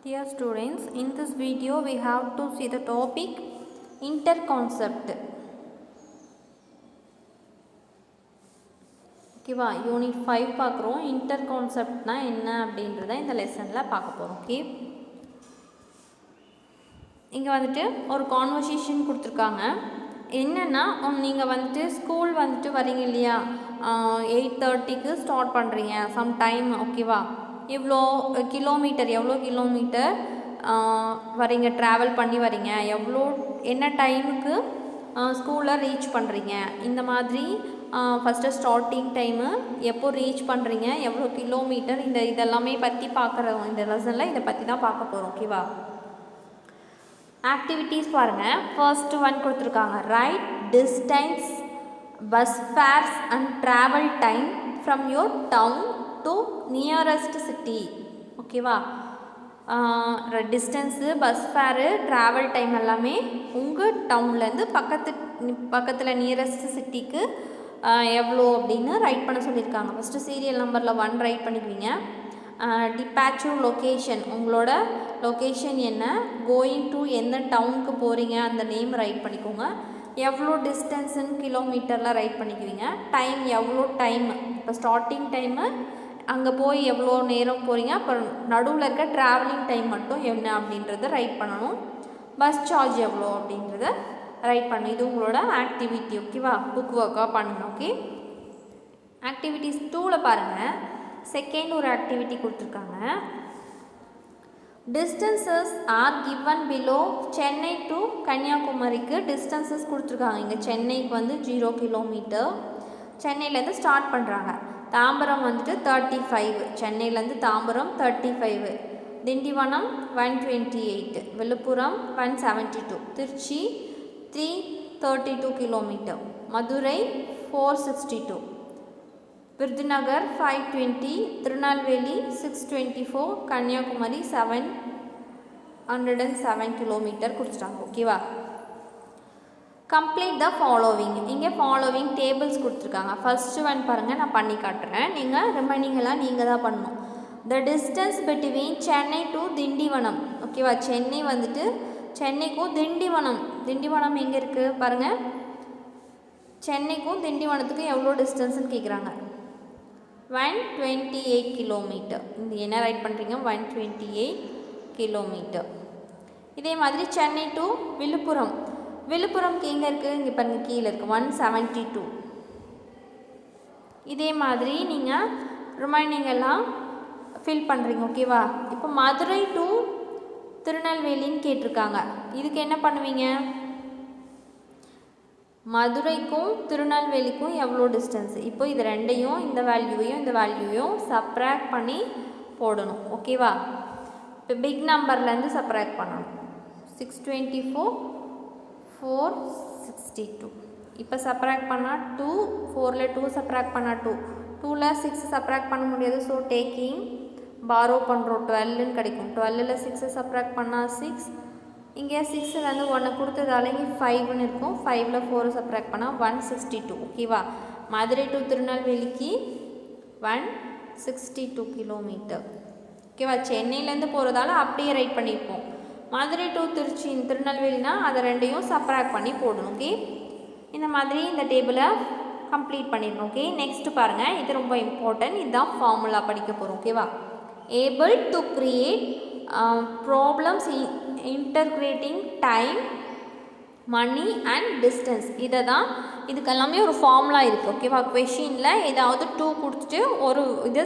Dear students, in this video we have to see the topic interconcept. ஓகேவா, unit 5 பார்க்குறோம். இன்டர்கான்செப்ட்னா என்ன அப்படின்றத இந்த லெசனில் பார்க்க போகிறோம். ஓகே, இங்கே வந்துட்டு ஒரு கான்வர்சேஷன் கொடுத்துருக்காங்க. என்னென்னா, நீங்கள் வந்துட்டு ஸ்கூல் வந்துட்டு வரீங்க இல்லையா, 8:30க்கு ஸ்டார்ட் பண்ணுறீங்க சம் டைம். ஓகேவா, எவ்வளோ கிலோமீட்டர் வரீங்க, ட்ராவல் பண்ணி வரீங்க, என்ன டைமுக்கு ஸ்கூலில் ரீச் பண்ணுறீங்க, இந்த மாதிரி ஃபஸ்ட்டு ஸ்டார்டிங் டைமு, எப்போ ரீச் பண்ணுறீங்க, எவ்வளோ கிலோமீட்டர், இதெல்லாமே பற்றி பார்க்குறோம். இந்த லெசனில் இதை பற்றி தான் பார்க்க போகிறோம். ஓகேவா, ஆக்டிவிட்டீஸ் பாருங்கள். ஃபர்ஸ்ட் ஒன் கொடுத்துருக்காங்க, right distance, bus fares and travel time from your town to nearest city. ஓகேவா, distance, bus fare, travel time எல்லாமே உங்கள் டவுன்லேருந்து பக்கத்தில் நியரஸ்ட் சிட்டிக்கு எவ்வளோ அப்படின்னு ரைட் பண்ண சொல்லியிருக்காங்க. ஃபஸ்ட்டு சீரியல் நம்பரில் 1 ரைட் பண்ணிக்குவீங்க. டிபாச்சூர் லொக்கேஷன், உங்களோட லொக்கேஷன் என்ன, கோயிங் டு எந்த டவுனுக்கு போகிறீங்க அந்த நேம் ரைட் பண்ணிக்கோங்க. எவ்வளோ டிஸ்டன்ஸுன்னு கிலோமீட்டரில் ரைட் பண்ணிக்குவீங்க. டைம், எவ்வளோ டைம், இப்போ ஸ்டார்டிங் டைமு, அங்கே போய் எவ்வளோ நேரம் போகிறீங்க, அப்புறம் நடுவில் இருக்க ட்ராவலிங் டைம் மட்டும் என்ன அப்படின்றத ரைட் பண்ணணும். பஸ் சார்ஜ் எவ்வளோ அப்படின்றத ரைட் பண்ணணும். இது உங்களோட ஆக்டிவிட்டி. ஓகேவா, புக் ஒர்க்காக பண்ணணும். ஓகே, ஆக்டிவிட்டிஸ் 2ல் பாருங்கள். செகண்ட் ஒரு ஆக்டிவிட்டி கொடுத்துருக்காங்க. Distances R given below. Chennai to கன்னியாகுமரிக்கு டிஸ்டன்சஸ் கொடுத்துருக்காங்க. இங்கே சென்னைக்கு வந்து 0 கிலோமீட்டர், சென்னையிலேருந்து ஸ்டார்ட் பண்ணுறாங்க. தாம்பரம் வந்துட்டு 35, சென்னையிலேருந்து தாம்பரம் 35, திண்டிவனம் 128, விழுப்புரம் 172, திருச்சி 332 கிலோமீட்டர், மதுரை 462, விருதுநகர் 520, திருநெல்வேலி 624, கன்னியாகுமரி 707 கிலோமீட்டர் கொடுத்துட்டாங்க. ஓகேவா, கம்ப்ளீட் த ஃபாலோவிங். இங்கே ஃபாலோவிங் டேபிள்ஸ் கொடுத்துருக்காங்க. ஃபஸ்ட்டு ஒன் பாருங்கள், நான் பண்ணி காட்டுறேன், நீங்கள் ரிமைனிங்கெல்லாம் நீங்கள் தான் பண்ணணும். The distance between Chennai to Tindivanam. ஓகேவா, சென்னை வந்துட்டு சென்னைக்கும் திண்டிவனம் எங்கே இருக்குது பாருங்கள். சென்னைக்கும் திண்டிவனத்துக்கும் எவ்வளோ டிஸ்டன்ஸ்னு கேட்குறாங்க. 128 கிலோமீட்டர். இந்த என்ன ரைட் பண்ணுறீங்க, 128 கிலோமீட்டர். இதே மாதிரி சென்னை டு விழுப்புரம்க்கு எங்கே இருக்குது, இங்கே பாருங்கள் கீழே இருக்குது, 172. இதே மாதிரி நீங்கள் ரிமைனிங் எல்லாம் ஃபில் பண்ணுறீங்க. ஓகேவா, இப்போ மதுரை டு திருநெல்வேலின்னு கேட்டிருக்காங்க. இதுக்கு என்ன பண்ணுவீங்க, மதுரைக்கும் திருநெல்வேலிக்கும் எவ்வளோ டிஸ்டன்ஸ், இப்போ இது ரெண்டையும், இந்த வேல்யூவையும் சப்ராக்ட் பண்ணி போடணும். ஓகேவா, இப்போ பிக் நம்பர்லேருந்து சப்ராக்ட் பண்ணணும். 624, 462. இப்போ சப்ராக்ட் பண்ணால் 2, 4ல் 2 சப்ராக்ட் பண்ணால் 2, 2ல் 6 சப்ராக்ட் பண்ண முடியாது. ஸோ டேக்கிங் பாரோ பண்ணுறோம், 12ன்னு கிடைக்கும். 12ல் 6 சப்ராக்ட் பண்ணால் 6, இங்கே 6லேருந்து 1 கொடுத்ததால இங்கே 5ன்னு இருக்கும். 5ல் 4 சப்ராக்ட் பண்ணால் 162. ஓகேவா, மதுரை டு திருநெல்வேலிக்கு 162 கிலோமீட்டர். ஓகேவா, சென்னையிலேருந்து போகிறதால அப்படியே ரைட் பண்ணியிருப்போம். மதுரை டு திருநெல்வேலினா அதை ரெண்டையும் சப்ராக்ட் பண்ணி போடணும். ஓகே, இந்த மாதிரி இந்த டேபிளை கம்ப்ளீட் பண்ணிடணும். ஓகே, நெக்ஸ்ட் பாருங்கள், இது ரொம்ப இம்பார்ட்டன்ட், இதுதான் ஃபார்முலா படிக்க போகிறோம். ஓகேவா, able to create problems integrating time, money and distance. இதுக்கெல்லாமே ஒரு ஃபார்முலா இருக்குது. ஓகேவா, கொஷினில் ஏதாவது 2 கொடுத்துட்டு ஒரு இதை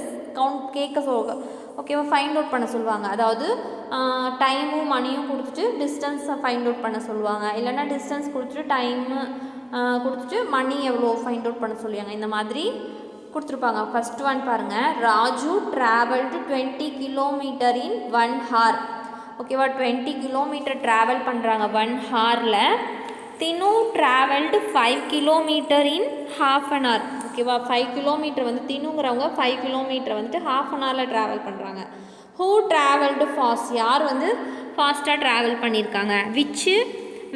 கேட்க சொல்லுவாங்க. ஓகேவா, ஃபைண்ட் அவுட் பண்ண சொல்லுவாங்க. அதாவது டைமும் மணியும் கொடுத்துட்டு டிஸ்டன்ஸை ஃபைண்ட் அவுட் பண்ண சொல்லுவாங்க. இல்லைன்னா டிஸ்டன்ஸ் கொடுத்துட்டு டைமு கொடுத்துட்டு மணி எவ்வளோ ஃபைண்ட் அவுட் பண்ண சொல்லுவாங்க. இந்த மாதிரி கொடுத்துருப்பாங்க. ஃபஸ்ட் ஒன் பாருங்கள், Raju travelled 20 kilometre in 1 hour. ஓகேவா, 20 கிலோமீட்டர் ட்ராவல் பண்ணுறாங்க 1 hourல. Dinu travelled 5 kilometre in ½ an hour. ஓகேவா, 5 கிலோமீட்டர் வந்து தினுங்கிறவங்க 5 கிலோமீட்டர் வந்துட்டு ½ an hourல ட்ராவல் பண்ணுறாங்க. ஹூ ட்ராவல்டு ஃபாஸ்ட், யார் வந்து ஃபாஸ்ட்டாக ட்ராவல் பண்ணியிருக்காங்க. விச்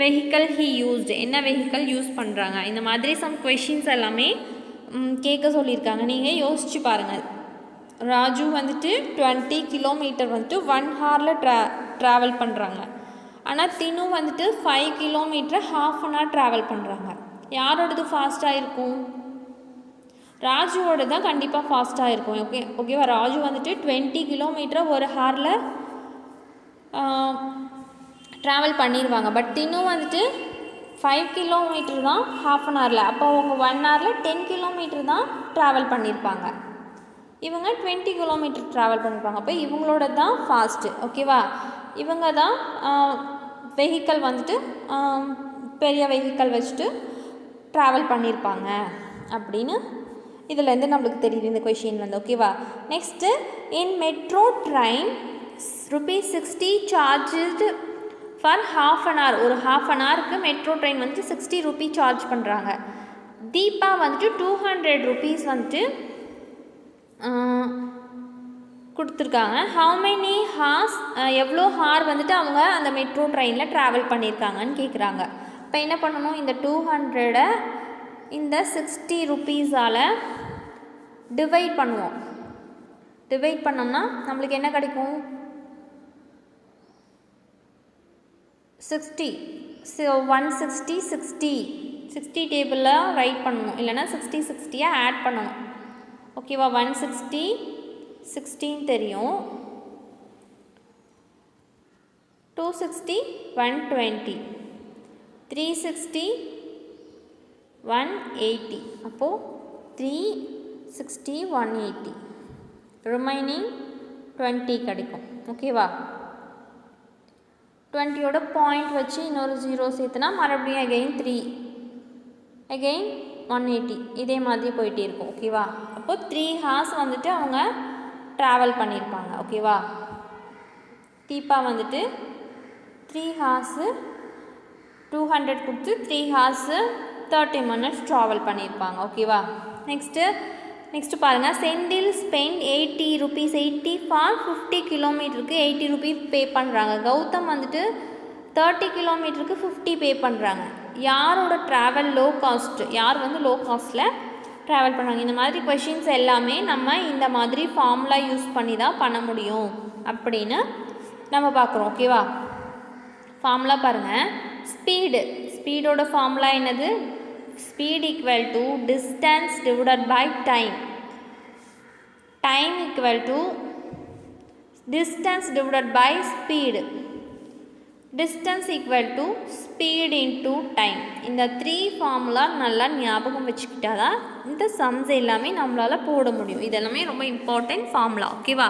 வெஹிக்கல் ஹீ யூஸ்டு, என்ன வெஹிக்கல் யூஸ் பண்ணுறாங்க. இந்த மாதிரி சம் கொஷின்ஸ் எல்லாமே கேட்க சொல்லியிருக்காங்க. நீங்கள் யோசிச்சு பாருங்கள். ராஜு வந்துட்டு 20 கிலோமீட்டர் வந்துட்டு 1 ஹாரில் ட்ராவல் பண்ணுறாங்க. ஆனால் தினு வந்துட்டு 5 கிலோமீட்டர் ½ அன் ஹவர் ட்ராவல் பண்ணுறாங்க. யாரோடது ஃபாஸ்ட்டாக இருக்கும்? ராஜுவோட தான் கண்டிப்பாக ஃபாஸ்ட்டாக இருக்கும். ஓகேவா? ராஜு வந்துட்டு 20 கிலோமீட்டர் 1 ஹாரில் ட்ராவல் பண்ணிடுவாங்க. பட் தினு வந்துட்டு 5 கிலோமீட்டர் தான் ½ அன் ஹவரில். அப்போ அவங்க 1 ஹவரில் 10 கிலோமீட்டர் தான் ட்ராவல் பண்ணியிருப்பாங்க. இவங்க 20 கிலோமீட்டர் ட்ராவல் பண்ணியிருப்பாங்க. அப்போ இவங்களோட தான் ஃபாஸ்ட்டு. ஓகேவா? இவங்க தான் வெஹிக்கல் வந்துட்டு பெரிய வெஹிக்கல் வச்சுட்டு ட்ராவல் பண்ணியிருப்பாங்க அப்படின்னு இதுலேருந்து நம்மளுக்கு தெரியுது இந்த கொஷின் வந்து. ஓகேவா? Next, in metro train ₹60 charge for ½ an hour. ஒரு ½ அன் ஹவருக்கு மெட்ரோ ட்ரெயின் வந்துட்டு ₹60 சார்ஜ் பண்ணுறாங்க. தீபா வந்துட்டு ₹200 வந்துட்டு கொடுத்துருக்காங்க. ஹவு மெனி ஹார்ஸ், எவ்வளோ ஹார் வந்துட்டு அவங்க அந்த மெட்ரோ ட்ரெயினில் ட்ராவல் பண்ணியிருக்காங்கன்னு கேட்குறாங்க. இப்போ என்ன பண்ணணும்? இந்த 200 இந்த ₹60 டிவைட் பண்ணுவோம். டிவைட் பண்ணோம்னா நம்மளுக்கு என்ன கிடைக்கும்? 60. ஸோ 160 60 டேபிளில் ரைட் பண்ணணும். இல்லைனா 60 ஆட் பண்ணணும். ஓகேவா? 160 16 தெரியும். 260 120 360 180. அப்போது 360 180 ரிமைனிங் 20 கிடைக்கும். ஓகேவா? 20யோட பாயிண்ட் வச்சு இன்னொரு 0 சேர்த்துனா மறுபடியும் அகெயின் 3 அகெயின் 180 இதே மாதிரி போயிட்டே இருக்கும். ஓகேவா? அப்போது 3 ஹார்ஸ் வந்துட்டு அவங்க ட்ராவல் பண்ணியிருப்பாங்க. ஓகேவா? தீபா வந்துட்டு 3 ஹார்ஸு 200 கொடுத்து 3 ஹார்ஸு 30 minutes ட்ராவல் பண்ணியிருப்பாங்க. ஓகேவா? நெக்ஸ்ட்டு பாருங்கள். செந்தில் ஸ்பெண்ட் ₹80 80 ஃபார் 50 கிலோமீட்டருக்கு ₹80 பே பண்ணுறாங்க. கௌதம் வந்துட்டு 30 கிலோமீட்டருக்கு 50 பே பண்ணுறாங்க. யாரோட ட்ராவல் லோ காஸ்ட்? யார் வந்து லோ காஸ்ட்டில் ட்ராவல் பண்ணுறாங்க? இந்த மாதிரி கொஷின்ஸ் எல்லாமே நம்ம இந்த மாதிரி ஃபார்முலா யூஸ் பண்ணி தான் பண்ண முடியும் அப்படின்னு நம்ம பார்க்குறோம். ஓகேவா? ஃபார்முலா பாருங்கள். ஸ்பீடோட ஃபார்முலா என்னது? Speed equal to distance divided by time. Time equal to distance divided by speed. Distance equal to speed into time. இந்த 3 ஃபார்முலா நல்லா ஞாபகம் வச்சுக்கிட்டா தான் இந்த சம்ஸ் எல்லாமே நம்மளால் போட முடியும். இதெல்லாமே ரொம்ப இம்பார்ட்டன்ட் ஃபார்முலா. ஓகேவா?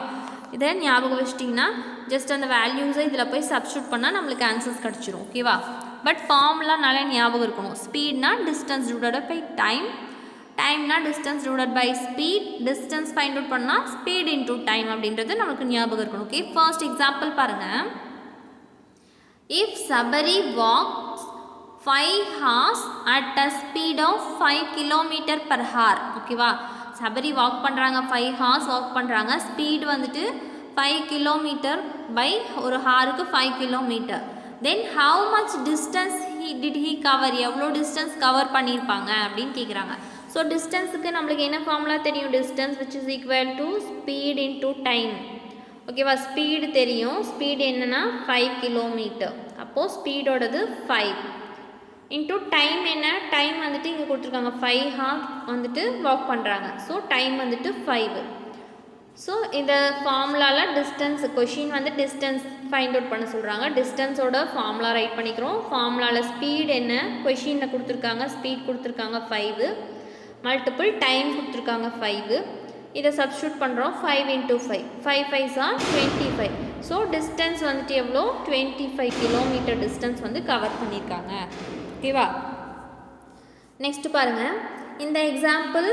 இதை ஞாபகம் வச்சிட்டிங்கன்னா ஜஸ்ட் அந்த வேல்யூஸை இதில் போய் சப்ஸ்டியூட் பண்ணால் நம்மளுக்கு ஆன்சர்ஸ் கிடச்சிரும். ஓகேவா? பட் ஃபார்முலா நல்லா ஞாபகம் இருக்கணும். ஸ்பீட்னா டிஸ்டன்ஸ் டிவைடட் பை டைம், டைம்னா distance divided by speed, distance find out பண்ணால் ஸ்பீட் இன்டூ டைம் அப்படின்றது நமக்கு ஞாபகம் இருக்கணும். ஓகே, ஃபர்ஸ்ட் எக்ஸாம்பிள் பாருங்கள். If Sabari walks 5 hours at a speed of 5 km/h. ஓகேவா? சபரி வாக் பண்ணுறாங்க, 5 hours வாக் பண்ணுறாங்க. ஸ்பீடு வந்துட்டு 5 km பை ஒரு ஹாருக்கு 5 km. Then how much distance did he cover? எவ்வளோ டிஸ்டன்ஸ் கவர் பண்ணியிருப்பாங்க அப்படின்னு கேட்குறாங்க. ஸோ டிஸ்டன்ஸுக்கு நம்மளுக்கு என்ன ஃபார்முலா தெரியும்? Distance which is equal to speed into time. ஓகேவா? ஸ்பீடு தெரியும். ஸ்பீடு என்னென்னா 5 km. அப்போது ஸ்பீடோடது 5 இன்டூ டைம் என்ன? டைம் வந்துட்டு இங்கே கொடுத்துருக்காங்க 5 hours வந்துட்டு வாக் பண்ணுறாங்க. ஸோ டைம் வந்துட்டு 5. ஸோ இந்த ஃபார்முலாவில் டிஸ்டன்ஸ் கொஷின் வந்து டிஸ்டன்ஸ் ஃபைண்ட் அவுட் பண்ண சொல்கிறாங்க. டிஸ்டன்ஸோட ஃபார்முலா ரைட் பண்ணிக்கிறோம். ஃபார்முலாவில் ஸ்பீட் என்ன? கொஷினில் கொடுத்துருக்காங்க, ஸ்பீட் கொடுத்துருக்காங்க 5, மல்டிபிள் டைம் கொடுத்துருக்காங்க 5. இதை சப்ஸ்டியூட் பண்ணுறோம். 5 × 5, 5 5s are 25. ஸோ டிஸ்டன்ஸ் வந்துட்டு எவ்வளோ? 25 km டிஸ்டன்ஸ் வந்து கவர் பண்ணியிருக்காங்க. ஓகேவா? நெக்ஸ்ட் பாருங்கள். இந்த எக்ஸாம்பிள்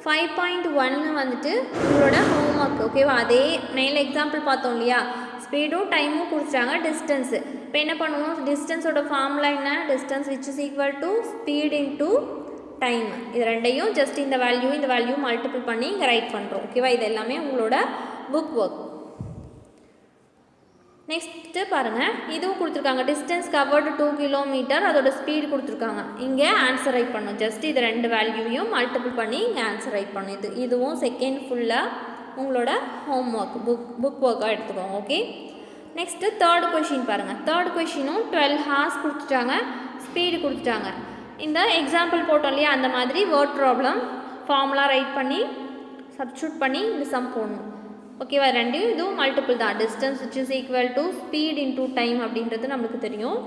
5.1 வந்துட்டு உங்களோட ஹோம்ஒர்க். ஓகேவா? அதே மேலே எக்ஸாம்பிள் பார்த்தோம் இல்லையா? ஸ்பீடும் டைமும் கொடுத்துட்டாங்க, டிஸ்டன்ஸு. இப்போ என்ன பண்ணுவோம்? டிஸ்டன்ஸோட ஃபார்முலா என்ன? Distance which is equal to speed into time. இது ரெண்டையும் ஜஸ்ட் இந்த வேல்யூ மல்டிபிள் பண்ணி இங்கே ரைட் பண்ணுறோம். ஓகேவா? இது எல்லாமே உங்களோட புக் ஒர்க். நெக்ஸ்ட்டு பாருங்கள். இதுவும் கொடுத்துருக்காங்க. டிஸ்டன்ஸ் கவர்டு 2 km, அதோட ஸ்பீடு கொடுத்துருக்காங்க. இங்கே ஆன்சர் ரைட் பண்ணணும். ஜஸ்ட் இது ரெண்டு வேல்யூவையும் மல்டிபிள் பண்ணி இங்கே ஆன்சர் ரைட் பண்ணணும். இதுவும் செகண்ட் ஃபுல்லாக உங்களோட ஹோம் ஒர்க் புக் ஒர்க்காக எடுத்துக்கோங்க. ஓகே, நெக்ஸ்ட்டு தேர்ட் கொஷின் பாருங்கள். தேர்ட் கொஷினும் 12 ஹார்ஸ் கொடுத்துட்டாங்க, ஸ்பீடு கொடுத்துட்டாங்க. இந்த எக்ஸாம்பிள் போட்டோம் இல்லையா, அந்த மாதிரி வேர்ட் ப்ராப்ளம் ஃபார்முலா ரைட் பண்ணி சப்ஸ்டியூட் பண்ணி இந்த சம் போடணும். ஓகேவா, ரெண்டு இதுவும் மல்டிபிள் தான். Distance which is equal to speed into time அப்படின்றது நம்மளுக்கு தெரியும்.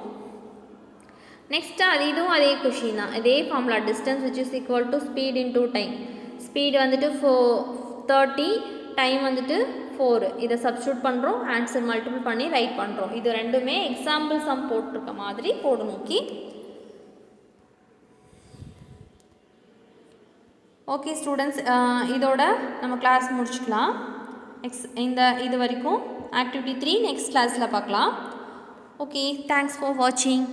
நெக்ஸ்ட்டு இதுவும் அதே கொஷின் தான், இதே formula distance which is equal to speed into time. Speed வந்துட்டு 30, டைம் வந்துட்டு 4. இதை சப்ஸ்டியூட் பண்ணுறோம், ஆன்சர் மல்டிபிள் பண்ணி ரைட் பண்ணுறோம். இது ரெண்டுமே எக்ஸாம்பிள் சம் போட்டிருக்க மாதிரி போடணும். ஓகே ஸ்டூடெண்ட்ஸ், இதோட நம்ம கிளாஸ் முடிச்சுக்கலாம். இது வரைக்கும் ஆக்டிவிட்டி 3 நெக்ஸ்ட் கிளாஸில் பார்க்கலாம். ஓகே, தேங்க்ஸ் ஃபார் வாட்சிங்.